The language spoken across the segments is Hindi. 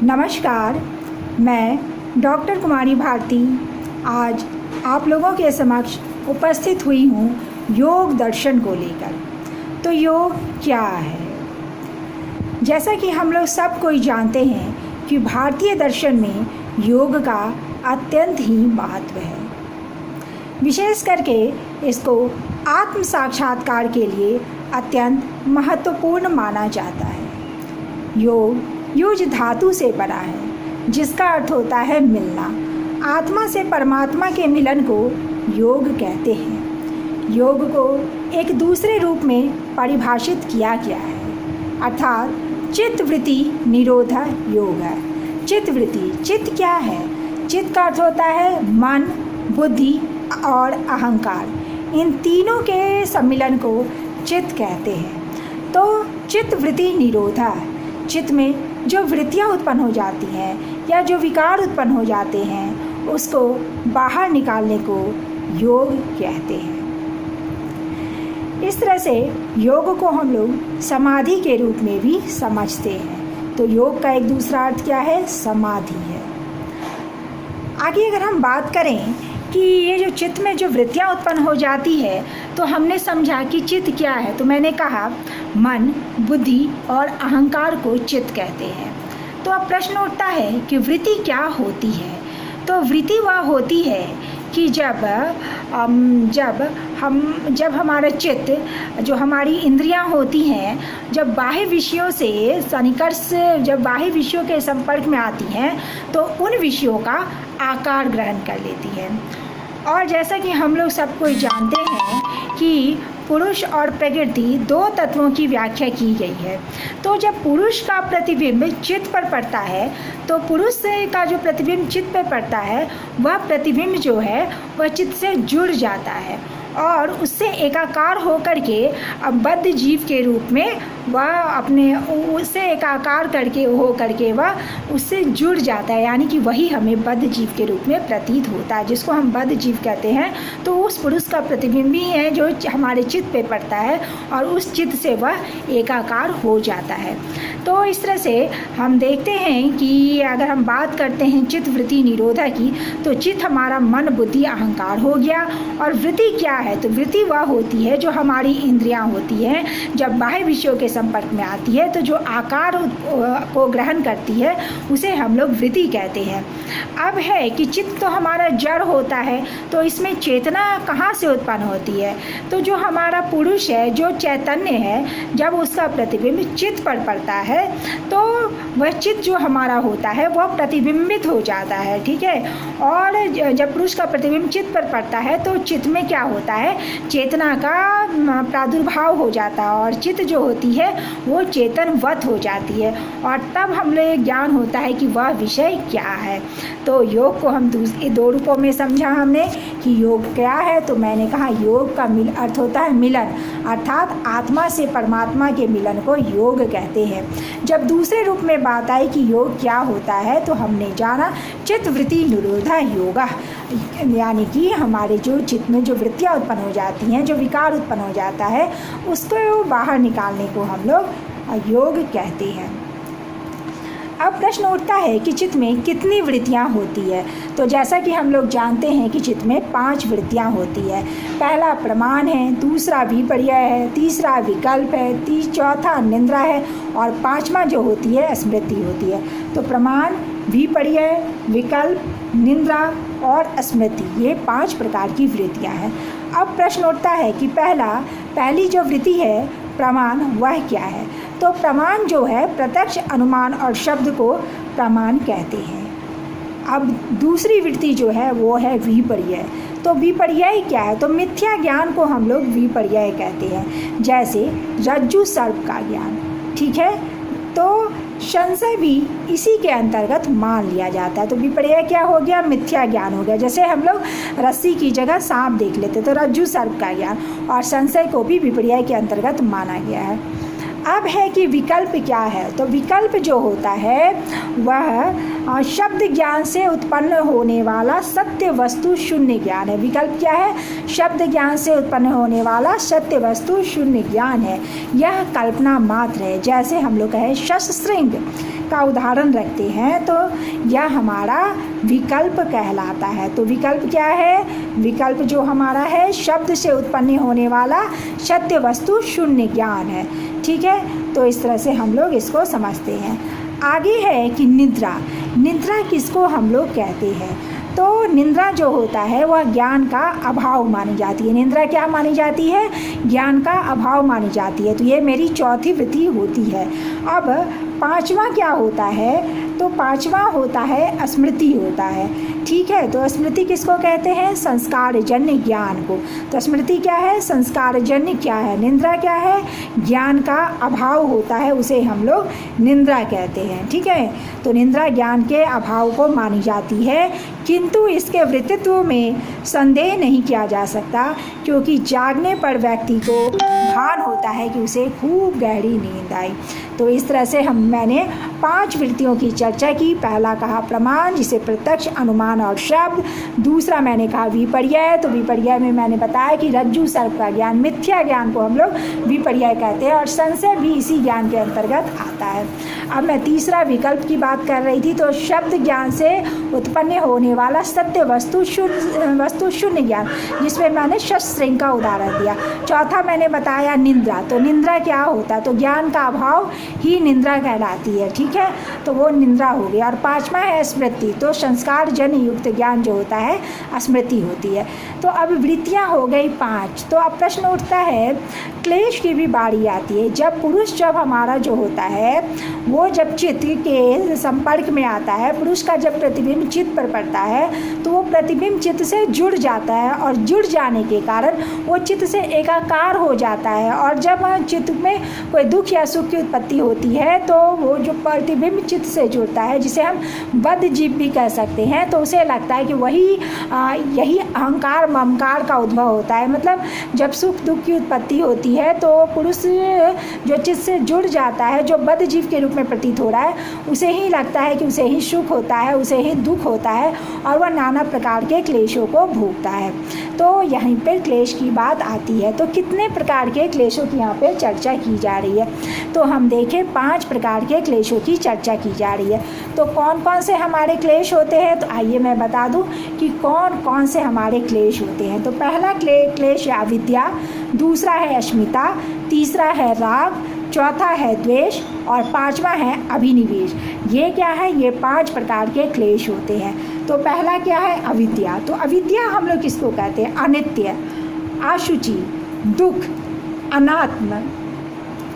नमस्कार, मैं डॉक्टर कुमारी भारती आज आप लोगों के समक्ष उपस्थित हुई हूँ योग दर्शन को लेकर। तो योग क्या है? जैसा कि हम लोग सब कोई जानते हैं कि भारतीय दर्शन में योग का अत्यंत ही महत्व है। विशेष करके इसको आत्म साक्षात्कार के लिए अत्यंत महत्वपूर्ण माना जाता है। योग युज धातु से बना है, जिसका अर्थ होता है मिलना। आत्मा से परमात्मा के मिलन को योग कहते हैं। योग को एक दूसरे रूप में परिभाषित किया गया है, अर्थात चित्तवृत्ति निरोधा योग है। चित्तवृत्ति, चित्त क्या है? चित्त का अर्थ होता है मन, बुद्धि और अहंकार। इन तीनों के सम्मिलन को चित्त कहते हैं। तो चित्तवृत्ति निरोधा, चित्त में जो वृत्तियाँ उत्पन्न हो जाती हैं या जो विकार उत्पन्न हो जाते हैं उसको बाहर निकालने को योग कहते हैं। इस तरह से योग को हम लोग समाधि के रूप में भी समझते हैं। तो योग का एक दूसरा अर्थ क्या है? समाधि है। आगे अगर हम बात करें कि ये जो चित्त में जो वृत्तियाँ उत्पन्न हो जाती है, तो हमने समझा कि चित्त क्या है। तो मैंने कहा मन, बुद्धि और अहंकार को चित्त कहते हैं। तो अब प्रश्न उठता है कि वृत्ति क्या होती है? तो वृत्ति वह होती है कि जब हमारा चित्त, जो हमारी इंद्रियां होती हैं, जब बाह्य विषयों से सन्निकर्ष, जब बाह्य विषयों के संपर्क में आती हैं तो उन विषयों का आकार ग्रहण कर लेती है। और जैसा कि हम लोग सब कोई जानते हैं कि पुरुष और प्रकृति दो तत्वों की व्याख्या की गई है। तो जब पुरुष का प्रतिबिंब चित्त पर पड़ता है तो पुरुष का जो प्रतिबिंब चित्त पर पड़ता है वह प्रतिबिंब जो है वह चित्त से जुड़ जाता है और उससे एकाकार होकर के बद्ध जीव के रूप में वह अपने उससे एकाकार करके वह उससे जुड़ जाता है, यानी कि वही हमें बद्ध जीव के रूप में प्रतीत होता है, जिसको हम बद्ध जीव कहते हैं। तो उस पुरुष का प्रतिबिंब ही है जो हमारे चित्त पे पड़ता है और उस चित्त से वह एकाकार हो जाता है। तो इस तरह से हम देखते हैं कि अगर हम बात करते हैं चित्त वृत्ति निरोधा की, तो चित्त हमारा मन, बुद्धि, अहंकार हो गया। और वृत्ति क्या है? तो वृत्ति वह होती है जो हमारी इंद्रियां होती हैं, जब बाह्य विषयों के संपर्क में आती है तो जो आकार को ग्रहण करती है उसे हम लोग वृत्ति कहते हैं। अब है कि चित्त तो हमारा जड़ होता है, तो इसमें चेतना कहाँ से उत्पन्न होती है? तो जो हमारा पुरुष है, जो चैतन्य है, जब उसका प्रतिबिंब चित्त पर पड़ता है तो वह चित्त जो हमारा होता है वह प्रतिबिंबित हो जाता है, ठीक है। और जब पुरुष का प्रतिबिंब चित्त पर पड़ता है तो चित्त में क्या होता है? चेतना का प्रादुर्भाव हो जाता है और चित्त जो होती है वो चेतनवत हो जाती है और तब हम लोग ज्ञान होता है कि वह विषय क्या है। तो योग को हम दो रूपों में समझा हमने कि योग क्या है। तो मैंने कहा योग का अर्थ होता है मिलन, अर्थात आत्मा से परमात्मा के मिलन को योग कहते हैं। जब दूसरे रूप में बात आई कि योग क्या होता है तो हमने जाना चित्त वृत्ति निरोधा योगा, यानी कि हमारे जो चित्त में जो वृत्तियाँ उत्पन्न हो जाती हैं, जो विकार उत्पन्न हो जाता है, उसको बाहर निकालने को हम लोग योग कहते हैं। अब प्रश्न उठता है कि चित्त में कितनी वृत्तियाँ होती है। तो जैसा कि हम लोग जानते हैं कि चित्त में 5 वृत्तियाँ होती है। पहला प्रमाण है, दूसरा विपर्यय है, तीसरा विकल्प है, चौथा निद्रा है और 5वां जो होती है स्मृति होती है। तो प्रमाण, विपर्यय, विकल्प, निद्रा और स्मृति, ये 5 प्रकार की वृत्तियाँ हैं। अब प्रश्न उठता है कि पहली जो वृत्ति है प्रमाण, वह क्या है? तो प्रमाण जो है प्रत्यक्ष अनुमान और शब्द को प्रमाण कहते हैं। अब दूसरी वृत्ति जो है वो है विपर्यय। तो विपर्यय क्या है? तो मिथ्या ज्ञान को हम लोग विपर्यय कहते हैं, जैसे रज्जु सर्प का ज्ञान, ठीक है। तो संशय भी इसी के अंतर्गत मान लिया जाता है। तो विपर्यय क्या हो गया? मिथ्या ज्ञान हो गया। जैसे हम लोग रस्सी की जगह सांप देख लेते तो रज्जु सर्प का ज्ञान, और संशय को भी विपर्यय के अंतर्गत माना गया है। अब है कि विकल्प क्या है। तो विकल्प जो होता है वह शब्द ज्ञान से उत्पन्न होने वाला सत्य वस्तु शून्य ज्ञान है। विकल्प क्या है? शब्द ज्ञान से उत्पन्न होने वाला सत्य वस्तु शून्य ज्ञान है। यह कल्पना मात्र है। जैसे हम लोग कहें शस्त्रशृंग का उदाहरण रखते हैं तो यह हमारा विकल्प कहलाता है। तो विकल्प क्या है? विकल्प जो हमारा है शब्द से उत्पन्न होने वाला सत्य वस्तु शून्य ज्ञान है। ठीक है, तो इस तरह से हम लोग इसको समझते हैं। आगे है कि निद्रा। निद्रा किसको हम लोग कहते हैं? तो निद्रा जो होता है वह ज्ञान का अभाव मानी जाती है। निद्रा क्या मानी जाती है? ज्ञान का अभाव मानी जाती है। तो ये मेरी चौथी वृत्ति होती है। अब पांचवा क्या होता है? तो पांचवा होता है स्मृति होता है। ठीक है, तो स्मृति किसको कहते हैं? संस्कारजन्य ज्ञान को। तो स्मृति क्या है? संस्कारजन्य क्या है? निद्रा क्या है? ज्ञान का अभाव होता है, उसे हम लोग निद्रा कहते हैं। ठीक है, तो निद्रा ज्ञान के अभाव को मानी जाती है, किंतु इसके वृत्तित्व में संदेह नहीं किया जा सकता, क्योंकि जागने पर व्यक्ति को भान होता है कि उसे खूब गहरी नींद आई। तो इस तरह से मैंने 5 वृत्तियों की चर्चा की। पहला कहा प्रमाण, जिसे प्रत्यक्ष, अनुमान और शब्द। दूसरा मैंने कहा विपर्यय। तो विपर्यय में मैंने बताया कि रज्जु सर्प का ज्ञान, मिथ्या ज्ञान को हम लोग विपर्यय कहते हैं, और संशय भी इसी ज्ञान के अंतर्गत आता है। अब मैं तीसरा विकल्प की बात कर रही थी। तो शब्द ज्ञान से उत्पन्न होने वाला सत्य वस्तु शून्य ज्ञान, जिसमें मैंने शस्त्रशृंग का उदाहरण दिया। चौथा मैंने बताया निद्रा। तो निद्रा क्या होता है? तो ज्ञान का अभाव ही निद्रा कहलाती है। ठीक है, तो वो निद्रा हो गई। और पांचवा है स्मृति। तो संस्कार जन युक्त ज्ञान जो होता है स्मृति होती है। तो अब वृत्तियां हो गई 5। तो अब प्रश्न उठता है, क्लेश की भी बारी आती है। जब पुरुष, जब हमारा जो होता है वो जब चित्त के संपर्क में आता है, पुरुष का जब प्रतिबिंब चित्त पर पड़ता है तो वो प्रतिबिंब चित्त से जुड़ जाता है, और जुड़ जाने के कारण वो चित्त से एकाकार हो जाता है। और जब चित्त में कोई दुख या सुख की उत्पत्ति होती है तो वो जो प्रतिबिंब चित्त से जुड़ता है, जिसे हम बद्ध जीव भी कह सकते हैं, तो उसे लगता है कि यही अहंकार ममकार का उद्भव होता है। मतलब जब सुख दुख की उत्पत्ति होती है तो पुरुष जो चित्त से जुड़ जाता है, जो बद्ध जीव के रूप में प्रतीत हो रहा है, उसे ही लगता है कि उसे ही सुख होता है, उसे ही दुख होता है, और वह नाना प्रकार के क्लेशों को भोगता है। तो यहीं पर क्लेश की बात आती है। तो कितने प्रकार के क्लेशों की यहाँ पे चर्चा की जा रही है? तो हम देखें 5 प्रकार के क्लेशों की चर्चा की जा रही है। तो कौन कौन से हमारे क्लेश होते हैं? तो आइए मैं बता दूं कि कौन कौन से हमारे क्लेश होते हैं। तो पहला क्लेश है अविद्या, दूसरा है अस्मिता, तीसरा है राग, चौथा है द्वेष, और पांचवा है अभिनिवेश। ये क्या है? ये 5 प्रकार के क्लेश होते हैं। तो पहला क्या है? अविद्या। तो अविद्या हम लोग किसको कहते हैं? अनित्य, अशुचि, दुख, अनात्म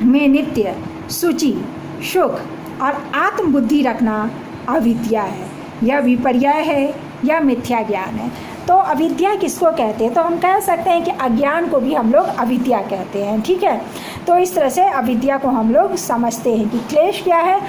में नित्य, शुचि, सुख और आत्मबुद्धि रखना अविद्या है, या विपर्यय है, या मिथ्या ज्ञान है। तो अविद्या किसको कहते हैं? तो हम कह सकते हैं कि अज्ञान को भी हम लोग अविद्या कहते हैं। ठीक है, तो इस तरह से अविद्या को हम लोग समझते हैं कि क्लेश क्या है?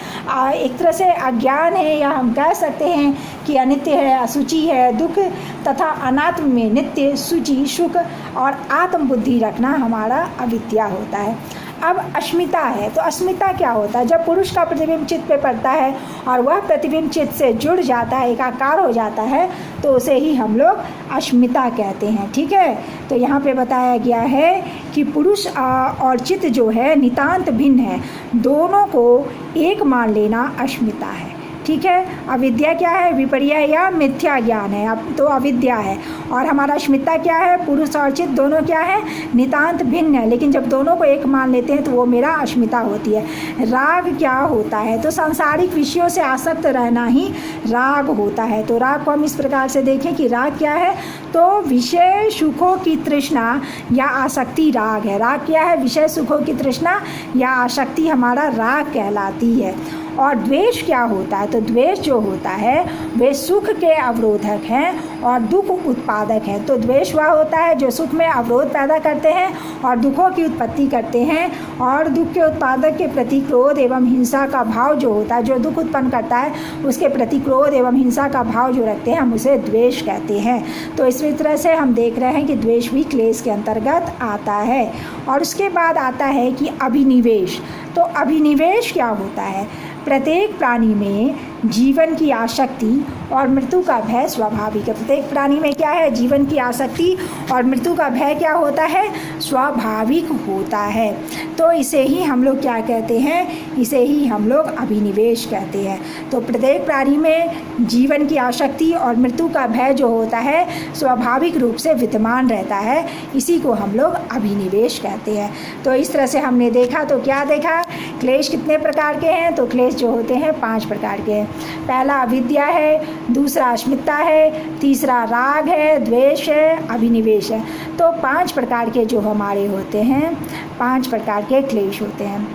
एक तरह से अज्ञान है, या हम कह सकते हैं कि अनित्य है, असुचि है, दुख तथा अनात्म में नित्य, शुचि, सुख और आत्मबुद्धि रखना हमारा अविद्या होता है। अब अस्मिता है। तो अस्मिता क्या होता है? जब पुरुष का प्रतिबिंब चित्त पे पड़ता है और वह प्रतिबिंब चित्त से जुड़ जाता है, एकाकार हो जाता है, तो उसे ही हम लोग अस्मिता कहते हैं। ठीक है, तो यहाँ पे बताया गया है कि पुरुष और चित्त जो है नितांत भिन्न है, दोनों को एक मान लेना अस्मिता है। ठीक है, अविद्या क्या है? विपर्यय या मिथ्या ज्ञान है। अब तो अविद्या है। और हमारा अस्मिता क्या है? पुरुष और चित्त दोनों क्या है? नितांत भिन्न है, लेकिन जब दोनों को एक मान लेते हैं तो वो मेरा अस्मिता होती है। राग क्या होता है? तो सांसारिक विषयों से आसक्त रहना ही राग होता है। तो राग को हम इस प्रकार से देखें कि राग क्या है? तो विषय सुखों की तृष्णा या आसक्ति राग है। राग क्या है? विषय सुखों की तृष्णा या आसक्ति हमारा राग कहलाती है। और द्वेष क्या होता है? तो द्वेष जो होता है वे सुख के अवरोधक हैं और दुख उत्पादक हैं। तो द्वेष वह होता है जो सुख में अवरोध पैदा करते हैं और दुखों की उत्पत्ति करते हैं, और दुख के उत्पादक के प्रति क्रोध एवं हिंसा का भाव जो होता है, जो दुख उत्पन्न करता है उसके प्रति क्रोध एवं हिंसा का भाव जो रखते हैं हम उसे द्वेष कहते हैं। तो इसी तरह से हम देख रहे हैं कि द्वेष भी क्लेश के अंतर्गत आता है। और उसके बाद आता है कि अभिनिवेश। तो अभिनिवेश क्या होता है? प्रत्येक प्राणी में जीवन की आसक्ति और मृत्यु का भय स्वाभाविक है। प्रत्येक प्राणी में क्या है? जीवन की आसक्ति और मृत्यु का भय क्या होता है? स्वाभाविक होता है। तो इसे ही हम लोग क्या कहते हैं? इसे ही हम लोग अभिनिवेश कहते हैं। तो प्रत्येक प्राणी में जीवन की आसक्ति और मृत्यु का भय जो होता है स्वाभाविक रूप से विद्यमान रहता है, इसी को हम लोग अभिनिवेश कहते हैं। तो इस तरह से हमने देखा, तो क्या देखा? क्लेश कितने प्रकार के हैं? तो क्लेश जो होते हैं 5 प्रकार के हैं। पहला अविद्या है, दूसरा अस्मिता है, तीसरा राग है, द्वेष है, अभिनिवेश है। तो 5 प्रकार के जो हमारे होते हैं, 5 प्रकार के क्लेश होते हैं।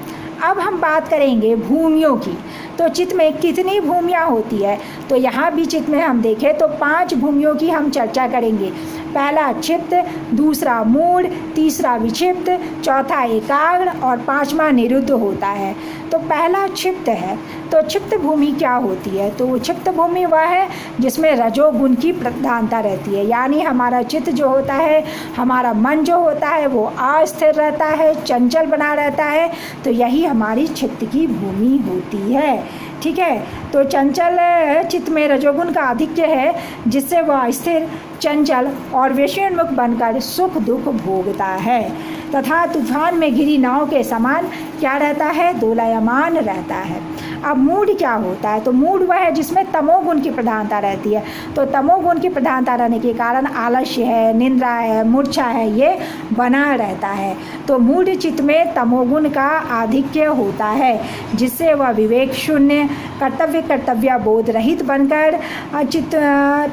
अब हम बात करेंगे भूमियों की। तो चित्त में कितनी भूमियाँ होती है? तो यहाँ भी चित्त में हम देखें तो 5 भूमियों की हम चर्चा करेंगे। पहला चित्त, दूसरा मूढ़, तीसरा विक्षिप्त, चौथा एकाग्र और 5वां निरुद्ध होता है। तो पहला क्षिप्त है। तो क्षिप्त भूमि क्या होती है? तो क्षिप्त भूमि वह है जिसमें रजोगुण की प्रधानता रहती है, यानी हमारा चित्त जो होता है, हमारा मन जो होता है वो अस्थिर रहता है, चंचल बना रहता है। तो यही हमारी चित्त की भूमि होती है। ठीक है। तो चंचल चित्त में रजोगुण का आधिक्य है, जिससे वह स्थिर, चंचल और विषयोन्मुख बनकर सुख दुख भोगता है तथा तूफान में घिरी नाव के समान क्या रहता है? दोलायमान रहता है। अब मूढ़ क्या होता है? तो मूढ़ वह है जिसमें तमोगुण की प्रधानता रहती है। तो तमोगुण की प्रधानता रहने के कारण आलस्य है, निंद्रा है, मूर्छा है, ये बना रहता है। तो मूढ़ चित्त में तमोगुण का आधिक्य होता है, जिससे वह विवेक शून्य, कर्तव्य बोध रहित बनकर चित्त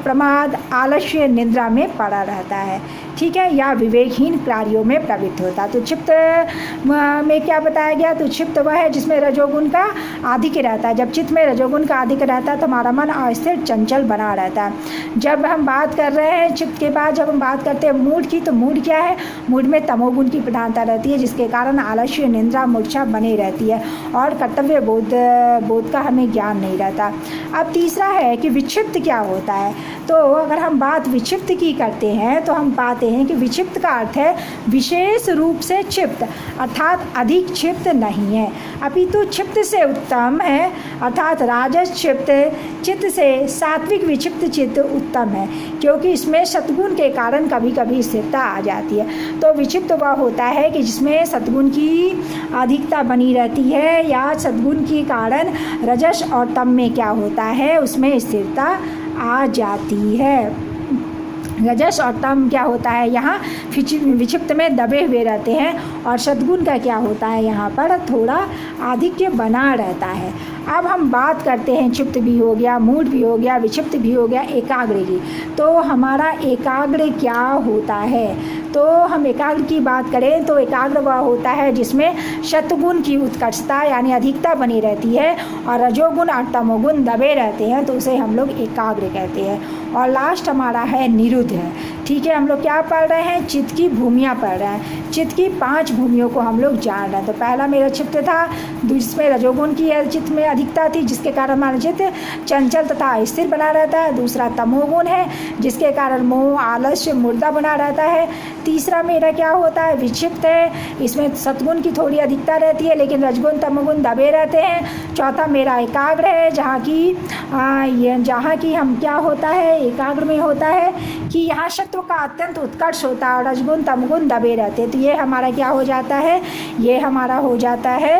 प्रमाद, आलस्य, निद्रा में पड़ा रहता है। ठीक है, या विवेकहीन कार्यों में प्रवृत्त होता है। तो क्षिप्त में क्या बताया गया? तो क्षिप्त वह है जिसमें रजोगुण का आधिक्य रहता है। जब चित्त में रजोगुण का आधिक्य रहता है तो हमारा मन अस्थिर, चंचल बना रहता है। जब हम बात कर रहे हैं चित्त के बाद, जब हम बात करते हैं मूढ़ की, तो मूढ़ क्या है? मूढ़ में तमोगुण की प्रधानता रहती है, जिसके कारण आलस्य, निंद्रा, मूर्छा बनी रहती है और कर्तव्य बोध का हमें ज्ञान नहीं रहता। अब तीसरा है कि विक्षिप्त क्या होता है? तो अगर हम बात विक्षिप्त की करते हैं तो हम पाते हैं कि विक्षिप्त का अर्थ है विशेष रूप से क्षिप्त, अर्थात अधिक क्षिप्त नहीं है, अपितु क्षिप्त से उत्तम है, अर्थात राजस क्षिप्त चित्त से सात्विक विक्षिप्त चित्त उत्तम है, क्योंकि इसमें सद्गुण के कारण कभी कभी स्थिरता आ जाती है। तो विक्षिप्त वह होता है कि जिसमें सद्गुण की अधिकता बनी रहती है, या सद्गुण के कारण रजस और तम में क्या होता है? उसमें स्थिरता आ जाती है। रजस और तम क्या होता है? यहाँ विक्षिप्त में दबे हुए रहते हैं, और सद्गुण का क्या होता है? यहाँ पर थोड़ा आधिक्य बना रहता है। अब हम बात करते हैं, क्षिप्त भी हो गया, मूढ़ भी हो गया, विक्षिप्त भी हो गया, एकाग्र की। तो हमारा एकाग्र क्या होता है? तो हम एकाग्र की बात करें तो एकाग्र वह होता है जिसमें सत्वगुण की उत्कर्षता यानी अधिकता बनी रहती है, और रजोगुण और तमोगुण दबे रहते हैं, तो उसे हम लोग एकाग्र कहते हैं। और लास्ट हमारा है निरुद्ध है। ठीक है, हम लोग क्या पढ़ रहे हैं? चित्त की भूमियाँ पढ़ रहे हैं। चित्त की 5 भूमियों को हम लोग जान रहे हैं। तो पहला मेरा चित्त था, जिसमें रजोगुण की चित्त में अधिकता थी, जिसके कारण हमारा चित्त चंचल तथा स्थिर बना रहता है। दूसरा तमोगुण है, जिसके कारण मोह, आलस्य, मुर्दा बना रहता है। तीसरा मेरा क्या होता है? विक्षिप्त है, इसमें सत्गुण की थोड़ी अधिकता रहती है, लेकिन रजगुण तमोगुण दबे रहते हैं। चौथा मेरा एकाग्र है, जहाँ की हम क्या होता है? एकाग्र में होता है कि यहाँ सत्व का अत्यंत उत्कर्ष होता है और रजगुण तमगुण दबे रहते हैं। तो ये हमारा क्या हो जाता है? ये हमारा हो जाता है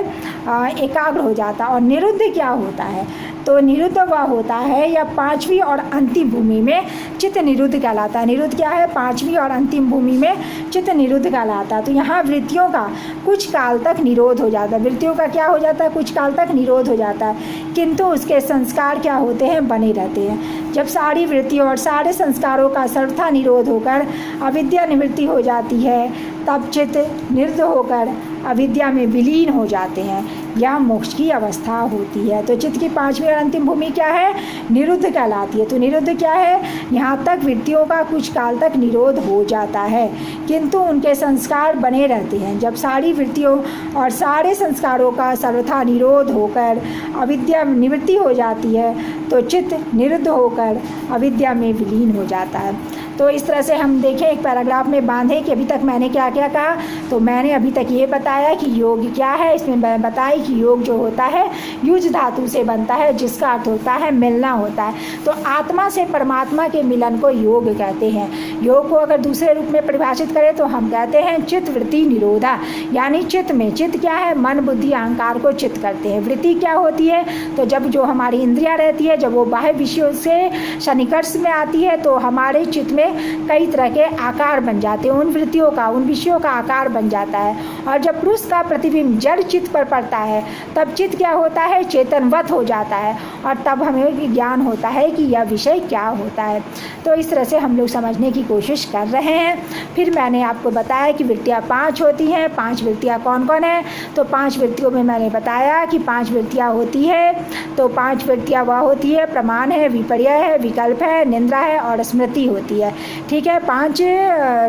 एकाग्र हो जाता है। और निरुद्ध क्या होता है? तो निरुद्ध वह होता है या 5वीं और अंतिम भूमि में चित्त निरुद्ध कहलाता है। निरुद्ध क्या है? 5वीं और अंतिम भूमि में चित्त निरुद्ध कहलाता है। तो यहाँ वृत्तियों का कुछ काल तक निरोध हो जाता है। वृत्तियों का क्या हो जाता है? कुछ काल तक निरोध हो जाता है, किंतु उसके संस्कार क्या होते हैं? बने रहते हैं। जब सारी वृत्तियों और सारे संस्कारों का सर्वथा निरोध होकर अविद्या निवृत्ति हो जाती है, तब चित्त निरुद्ध होकर अविद्या में विलीन हो जाते हैं। या मोक्ष की अवस्था होती है। तो चित्त की पांचवी और अंतिम भूमि क्या है? निरुद्ध कहलाती है। तो निरुद्ध क्या है? यहाँ तक वृत्तियों का कुछ काल तक निरोध हो जाता है, किंतु उनके संस्कार बने रहते हैं। जब सारी वृत्तियों और सारे संस्कारों का सर्वथा निरोध होकर अविद्या निवृत्ति हो जाती है तो चित्त निरुद्ध होकर अविद्या में विलीन हो जाता है। तो इस तरह से हम देखें, एक पैराग्राफ में बांधे कि अभी तक मैंने क्या क्या कहा। तो मैंने अभी तक ये बताया कि योग क्या है। इसमें मैं बताई कि योग जो होता है युज धातु से बनता है, जिसका अर्थ होता है मिलना होता है। तो आत्मा से परमात्मा के मिलन को योग कहते हैं। योग को अगर दूसरे रूप में परिभाषित करें तो हम कहते हैं चित्त वृत्ति निरोधा, यानी चित्त में, चित्त क्या है? मन बुद्धि अहंकार को चित्त करते हैं। वृत्ति क्या होती है? तो जब जो हमारी इंद्रियां रहती है, जब वो बाह्य विषयों से सन्निकर्ष में आती है तो हमारे चित्त में कई तरह के आकार बन जाते हैं। उन वृत्तियों का, उन विषयों का आकार बन जाता है। और जब पुरुष का प्रतिबिंब जड़ चित्त पर पड़ता है तब चित्त क्या होता है? चेतनवत हो जाता है, और तब हमें ज्ञान होता है कि यह विषय क्या होता है। तो इस तरह से हम लोग समझने की कोशिश कर रहे हैं। फिर मैंने आपको बताया कि वृत्तियाँ 5 होती हैं। 5 वृत्तियाँ कौन कौन है? तो 5 वृत्तियों में मैंने बताया कि 5 वृत्तियाँ होती है। तो 5 वृत्तियाँ वह होती है, प्रमाण है, विपर्य है, विकल्प है, निंद्रा है और स्मृति होती है। ठीक है, 5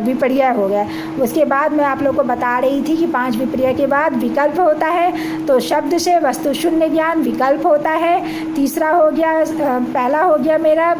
विपर्य हो गया। उसके बाद मैं आप लोग को बता रही थी कि 5 विपर्य के बाद विकल्प होता है। तो शब्द से वस्तु शून्य ज्ञान विकल्प होता है। तीसरा हो गया, पहला हो गया मेरा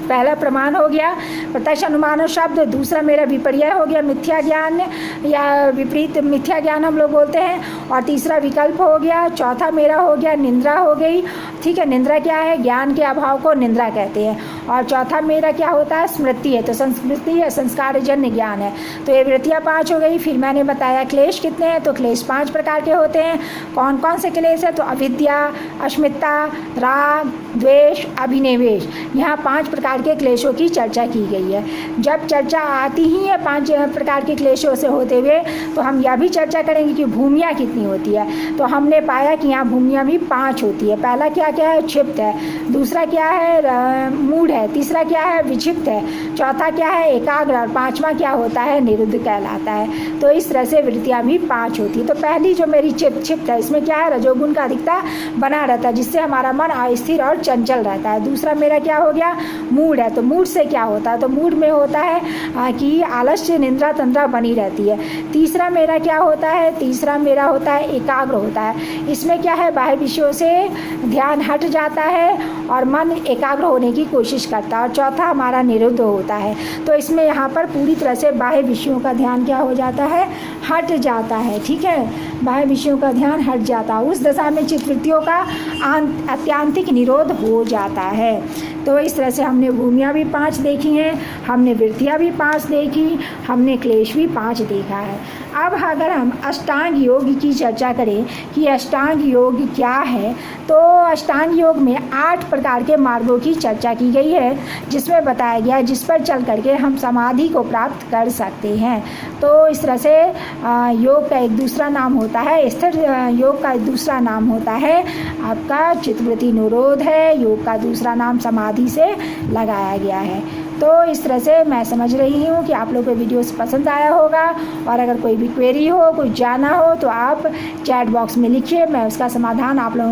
पहला प्रमाण हो गया प्रत्यक्ष अनुमान और शब्द। दूसरा मेरा विपर्य हो गया मिथ्या ज्ञान या विपरीत मिथ्या ज्ञान हम लोग बोलते हैं। और तीसरा विकल्प हो गया। चौथा मेरा हो गया निंद्रा हो गई। ठीक है, निंद्रा क्या है? ज्ञान के अभाव को निंद्रा कहते हैं। और चौथा मेरा क्या होता है? स्मृति है। तो संस्मृति या संस्कारजन्य ज्ञान है। तो ये वृत्तियाँ 5 हो गई। फिर मैंने बताया क्लेश कितने हैं? तो क्लेश 5 प्रकार के होते हैं। कौन कौन से क्लेश है? तो अविद्या, अस्मिता, राग, द्वेष, अभिनिवेश। यहाँ 5 प्रकार के क्लेशों की चर्चा की गई है। जब चर्चा आती ही है 5 प्रकार के क्लेशों से होते हुए, तो हम यह भी चर्चा करेंगे कि भूमियाँ कितनी होती है। तो हमने पाया कि यहाँ भूमियाँ भी 5 होती है। पहला क्या क्या है? क्षिप्त है। दूसरा क्या है? मूढ़ है। तीसरा क्या है? विक्षिप्त है। चौथा क्या है? एकाग्र। और 5वां क्या होता है? निरुद्ध कहलाता है। तो इस तरह से वृत्तियाँ भी 5 होती है। तो पहली जो मेरी क्षिप्त है, इसमें क्या है? रजोगुण का अधिकता बना रहता है, जिससे हमारा मन अस्थिर और चंचल रहता है। दूसरा मेरा क्या हो गया? मूड है। तो मूड से क्या होता है? तो मूड में होता है कि आलस्य, निंद्रा, तंद्रा बनी रहती है। तीसरा मेरा क्या होता है? तीसरा मेरा होता है एकाग्र होता है। इसमें क्या है? बाह्य विषयों से ध्यान हट जाता है और मन एकाग्र होने की कोशिश करता है। और चौथा हमारा निरुद्ध होता है। तो इसमें यहाँ पर पूरी तरह से बाह्य विषयों का ध्यान क्या हो जाता है? हट जाता है। ठीक है, बाह्य विषयों का ध्यान हट जाता है। उस दशा में चित्तवृत्तियों का आत्यंतिक निरोध हो जाता है। तो इस तरह से हमने भूमियाँ भी 5 देखी हैं, हमने वृत्तियाँ भी 5 देखी, हमने क्लेश भी 5 देखा है। अब अगर हम अष्टांग योग की चर्चा करें कि अष्टांग योग क्या है, तो अष्टांग योग में 8 प्रकार के मार्गों की चर्चा की गई है, जिसमें बताया गया है जिस पर चल करके हम समाधि को प्राप्त कर सकते हैं। तो इस तरह से योग का एक दूसरा नाम होता है स्थिर योग का एक दूसरा नाम होता है आपका चित्तवृत्ति निरोध है। योग का दूसरा नाम समाधि से लगाया गया है। तो इस तरह से मैं समझ रही हूँ कि आप लोगों को वीडियोस पसंद आया होगा। और अगर कोई भी क्वेरी हो, कुछ जाना हो, तो आप चैट बॉक्स में लिखिए, मैं उसका समाधान आप लोगों